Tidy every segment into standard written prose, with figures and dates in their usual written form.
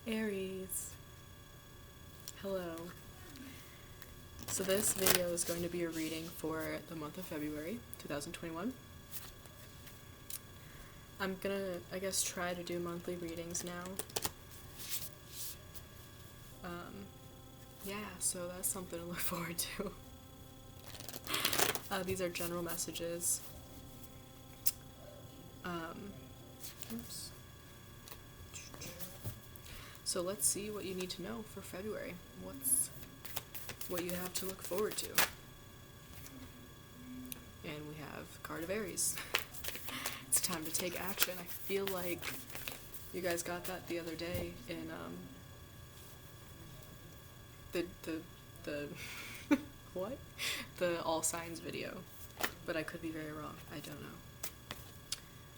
Aries. Hello. So this video is going to be a reading for the month of February 2021. I'm gonna, I guess, try to do monthly readings now. Yeah, so that's something to look forward to. These are general messages. Oops. So let's see what you need to know for February. What you have to look forward to. And we have Card of Aries. It's time to take action. I feel like you guys got that the other day in the what? The All Signs video. But I could be very wrong. I don't know.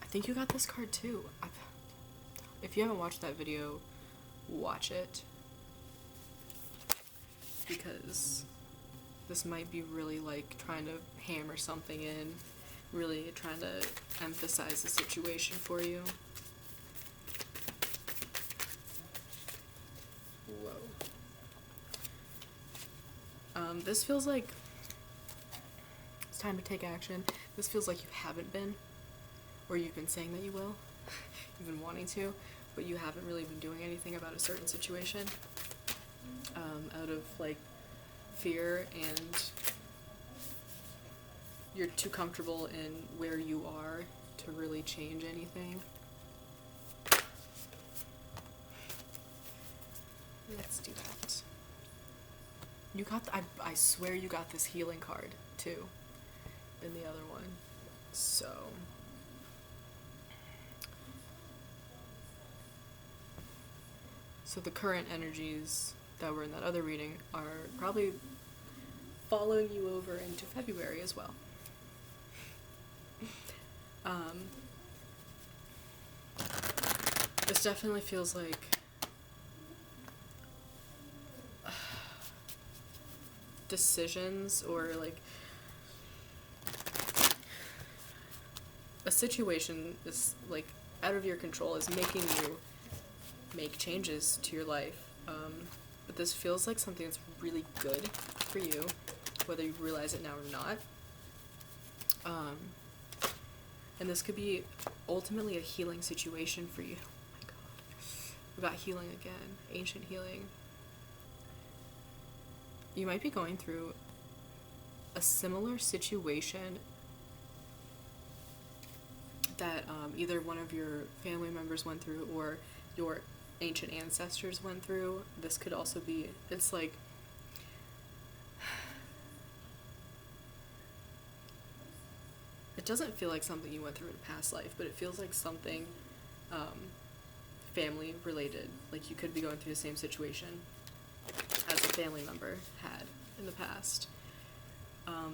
I think you got this card too. If you haven't watched that video, watch it. Because this might be really like trying to hammer something in. Really trying to emphasize the situation for you. Whoa. This feels like it's time to take action. This feels like you haven't been, or you've been saying that you will. You've been wanting to, but you haven't really been doing anything about a certain situation. Out of like fear, and you're too comfortable in where you are to really change anything. Let's do that. You got I swear you got this healing card too in the other one. So the current energies that were in that other reading are probably following you over into February as well. This definitely feels like decisions, or like a situation is like out of your control, is making you make changes to your life. But this feels like something that's really good for you, whether you realize it now or not. And this could be ultimately a healing situation for you. Oh my god. We got healing again. Ancient healing. You might be going through a similar situation that either one of your family members went through or your ancient ancestors went through. This could also be, it's like, it doesn't feel like something you went through in a past life, but it feels like something family related. Like you could be going through the same situation as a family member had in the past. I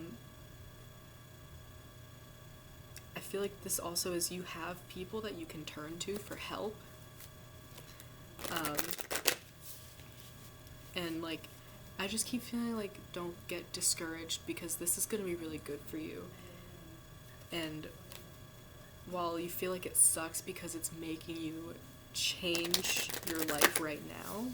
feel like this also is, you have people that you can turn to for help. And like, I just keep feeling like, don't get discouraged, because this is going to be really good for you. And while you feel like it sucks because it's making you change your life right now,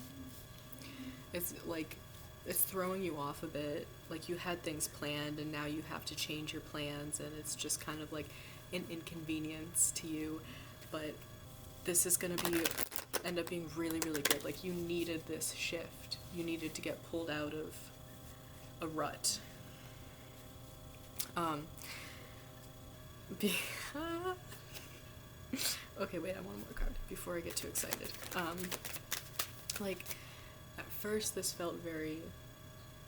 it's like, it's throwing you off a bit. Like you had things planned and now you have to change your plans, and it's just kind of like an inconvenience to you. But this is going to end up being really, really good. Like you needed this shift. You needed to get pulled out of a rut. Okay, wait, I want one more card before I get too excited. Like, at first this felt very,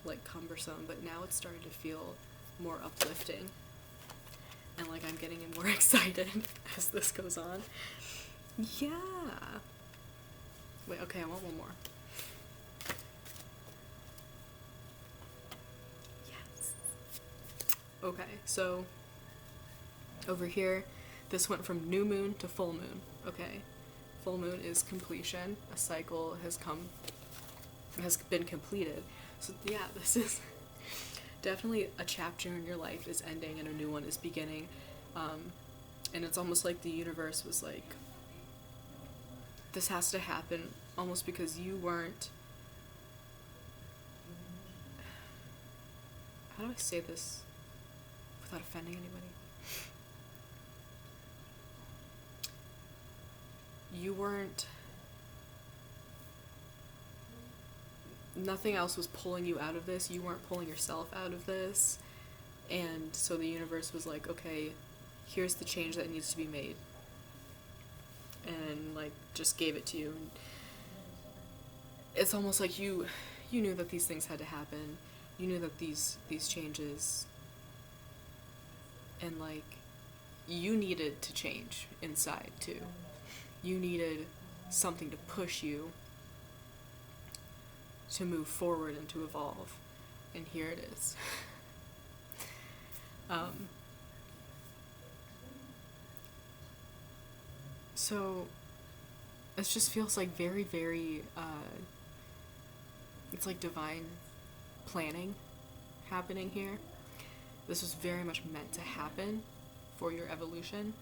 like, cumbersome, but now it's starting to feel more uplifting. And, like, I'm getting more excited as this goes on. Yeah! Wait, okay, I want one more. Yes! Okay, so over here, this went from new moon to full moon, okay? Full moon is completion. A cycle has been completed. So yeah, this is definitely a chapter in your life is ending and a new one is beginning. And it's almost like the universe was like, this has to happen almost because you weren't, how do I say this without offending anybody? You weren't, nothing else was pulling you out of this. You weren't pulling yourself out of this. And so the universe was like, okay, here's the change that needs to be made. And like just gave it to you. And it's almost like you knew that these things had to happen. You knew that these changes, and like you needed to change inside too. You needed something to push you to move forward and to evolve. And here it is. So it just feels like very, very, it's like divine planning happening here. This was very much meant to happen for your evolution.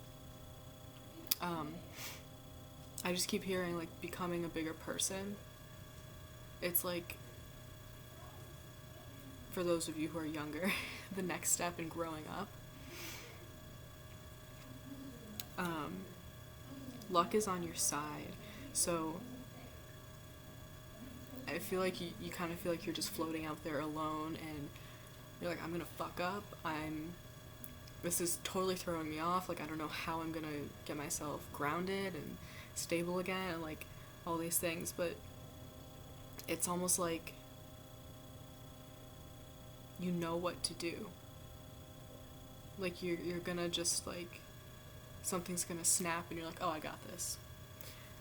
I just keep hearing like becoming a bigger person. It's like, for those of you who are younger, the next step in growing up. Luck is on your side, so I feel like you kind of feel like you're just floating out there alone, and you're like, I'm gonna fuck up, this is totally throwing me off, like I don't know how I'm gonna get myself grounded and stable again, and like all these things, but it's almost like you know what to do. Like you're gonna just like, something's gonna snap and you're like, oh, I got this.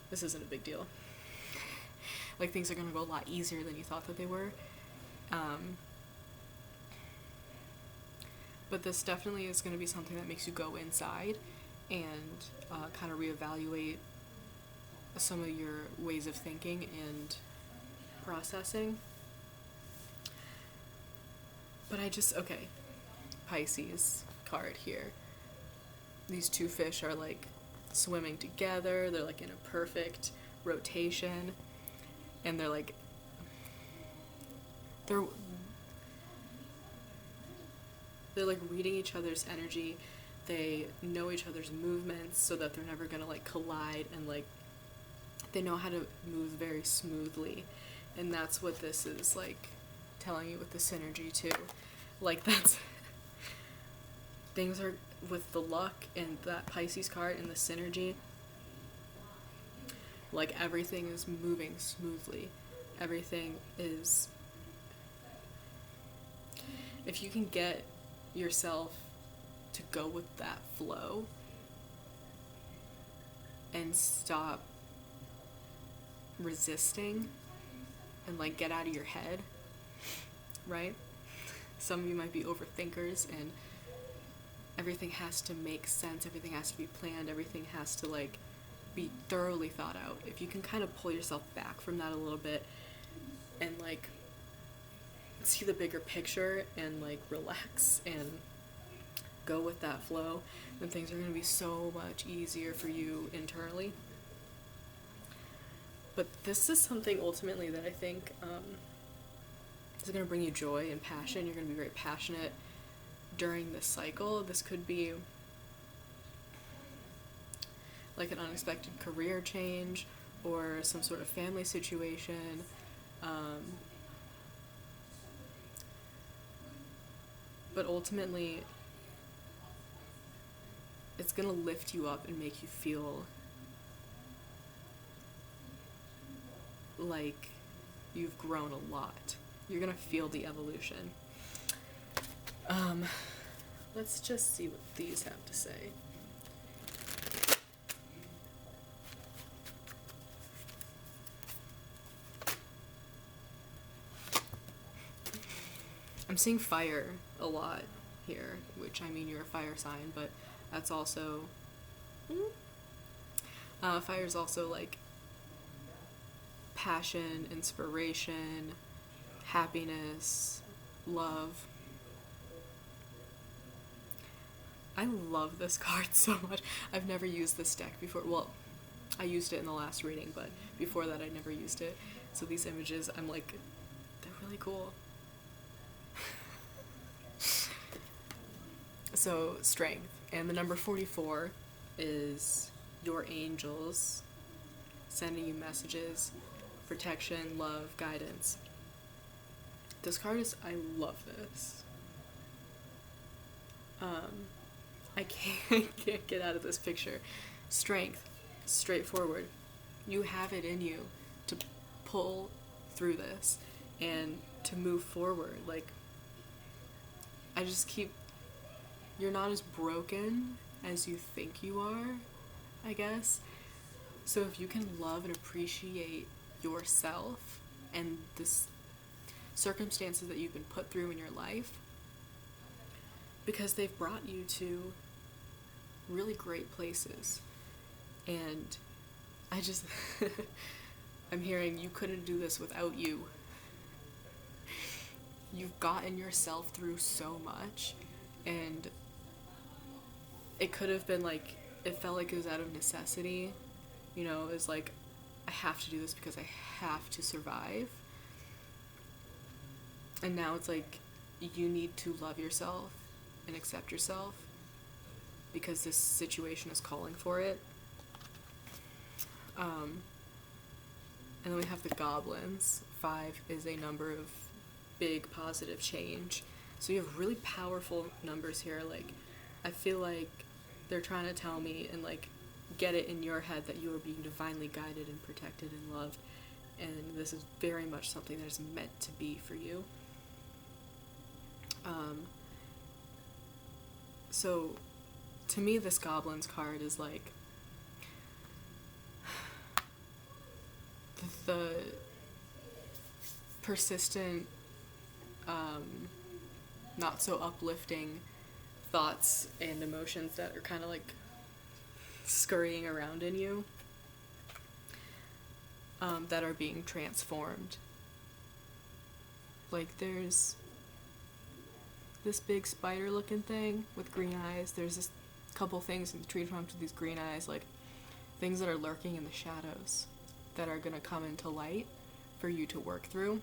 This isn't a big deal. Like things are gonna go a lot easier than you thought that they were. But this definitely is gonna be something that makes you go inside and kind of reevaluate some of your ways of thinking and processing. But okay, Pisces card here. These two fish are like swimming together, they're like in a perfect rotation, and they're like, they're like reading each other's energy, they know each other's movements so that they're never gonna like collide, and like they know how to move very smoothly, and that's what this is like telling you with the synergy too. Like that's, things are, with the luck and that Pisces card and the synergy, like everything is moving smoothly. Everything is, if you can get yourself to go with that flow and stop resisting and like get out of your head, right? Some of you might be overthinkers and everything has to make sense, everything has to be planned, everything has to like be thoroughly thought out. If you can kind of pull yourself back from that a little bit and like see the bigger picture and like relax and go with that flow, then things are going to be so much easier for you internally. But this is something ultimately that I think is going to bring you joy and passion. You're going to be very passionate during this cycle. This could be like an unexpected career change or some sort of family situation. But ultimately, it's going to lift you up and make you feel like you've grown a lot. You're going to feel the evolution. Let's just see what these have to say. I'm seeing fire a lot here, which, I mean, you're a fire sign, but that's also, fire is also like passion, inspiration, happiness, love. I love this card so much. I've never used this deck before. Well, I used it in the last reading, but before that I never used it. So these images, I'm like, they're really cool. So, strength. And the number 44 is your angels sending you messages, protection, love, guidance. This card is, I love this. I can't get out of this picture. Strength, straightforward. You have it in you to pull through this and to move forward. Like, I just keep, you're not as broken as you think you are, I guess. So if you can love and appreciate yourself and this circumstances that you've been put through in your life, because they've brought you to really great places. And I just, I'm hearing you couldn't do this without you. You've gotten yourself through so much, and it could have been like, it felt like it was out of necessity. You know, it was like, I have to do this because I have to survive. And now it's like, you need to love yourself and accept yourself because this situation is calling for it. And then we have the goblins. 5 is a number of big positive change. So you have really powerful numbers here. Like, I feel like they're trying to tell me and like get it in your head that you are being divinely guided and protected and loved. And this is very much something that is meant to be for you. So to me, this goblins card is like the persistent, not so uplifting thoughts and emotions that are kind of like scurrying around in you, that are being transformed. Like, there's this big spider looking thing with green eyes. There's this couple things in the tree trunk with these green eyes, like things that are lurking in the shadows that are gonna come into light for you to work through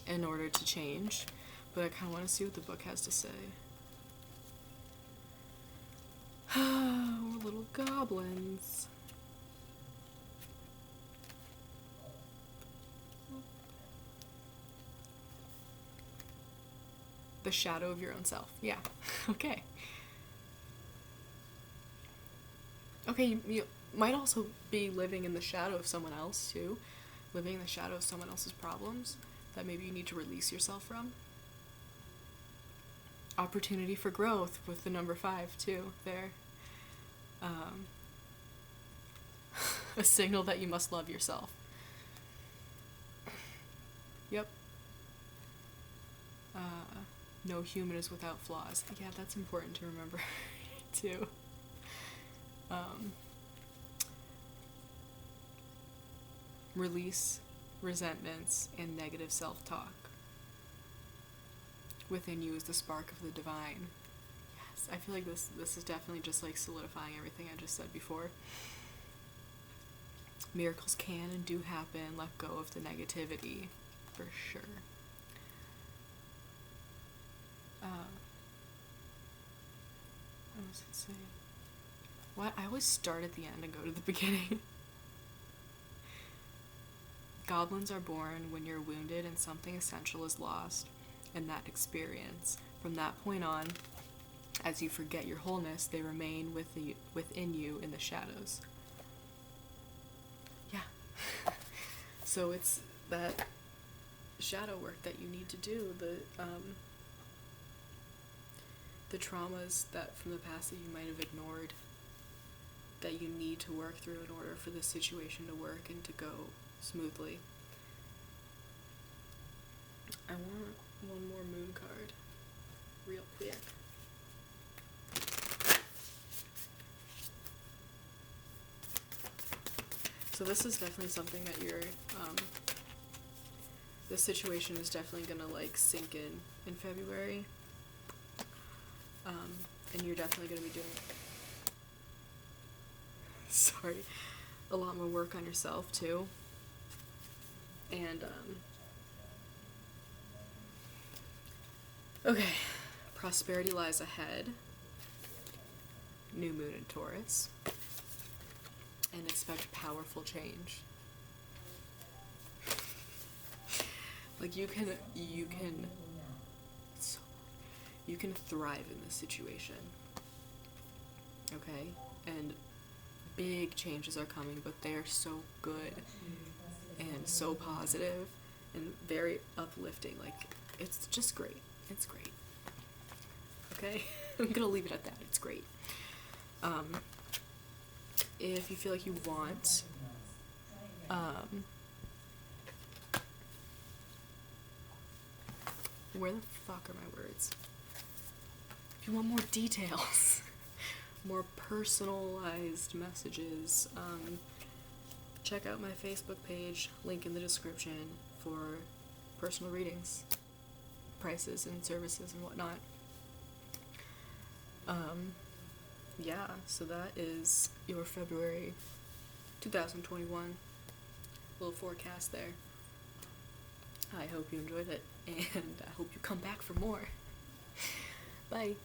in order to change. But I kind of want to see what the book has to say. Oh, little goblins. The shadow of your own self. Yeah. Okay. Okay, you might also be living in the shadow of someone else, too. Living in the shadow of someone else's problems that maybe you need to release yourself from. Opportunity for growth with the number 5, too, there. A signal that you must love yourself. Yep. No human is without flaws. Yeah, that's important to remember, too. Release resentments and negative self-talk. Within you is the spark of the divine. Yes, I feel like this is definitely just like solidifying everything I just said before. Miracles can and do happen. Let go of the negativity, for sure. What was it saying? What? I always start at the end and go to the beginning. Goblins are born when you're wounded and something essential is lost in that experience. From that point on, as you forget your wholeness, they remain within you in the shadows. Yeah. So it's that shadow work that you need to do, the traumas that from the past that you might have ignored, that you need to work through in order for this situation to work and to go smoothly. I want one more moon card, real quick. So this is definitely something that you're, this situation is definitely gonna like sink in February. And you're definitely gonna be doing sorry, a lot more work on yourself too. And, okay, prosperity lies ahead. New moon in Taurus. And expect powerful change. Like you can thrive in this situation. Okay? And big changes are coming, but they're so good and so positive and very uplifting. Like, it's just great. It's great. Okay? I'm gonna leave it at that. It's great. If you feel like you want, where the fuck are my words? If you want more details, more personalized messages, check out my Facebook page, link in the description, for personal readings, prices and services and whatnot. Yeah, so that is your February 2021 little forecast there. I hope you enjoyed it, and I hope you come back for more. Bye.